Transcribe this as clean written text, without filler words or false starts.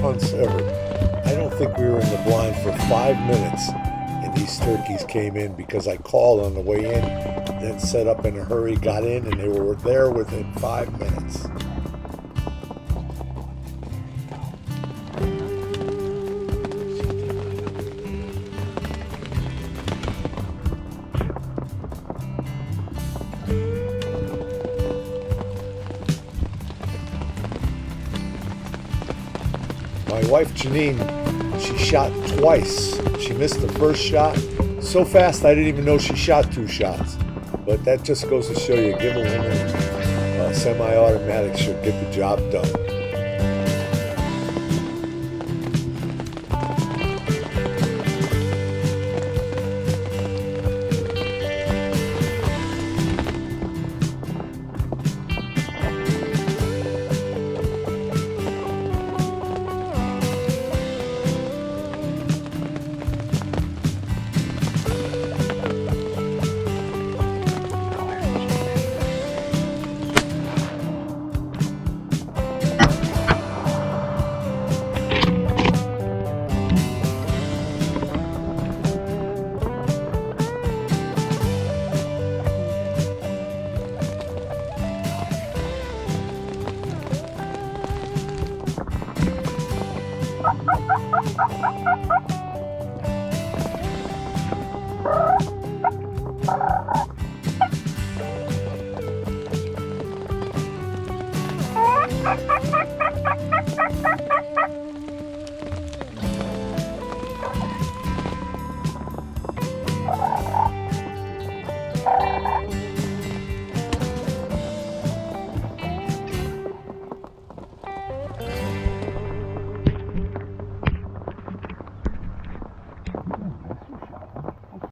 hunts ever. I don't think we were in the blind for 5 minutes, and these turkeys came in because I called on the way in, then set up in a hurry, got in, and they were there within 5 minutes. My wife Janine, she shot twice. She missed the first shot so fast I didn't even know she shot 2 shots. But that just goes to show you, give a woman a semi-automatic should get the job done.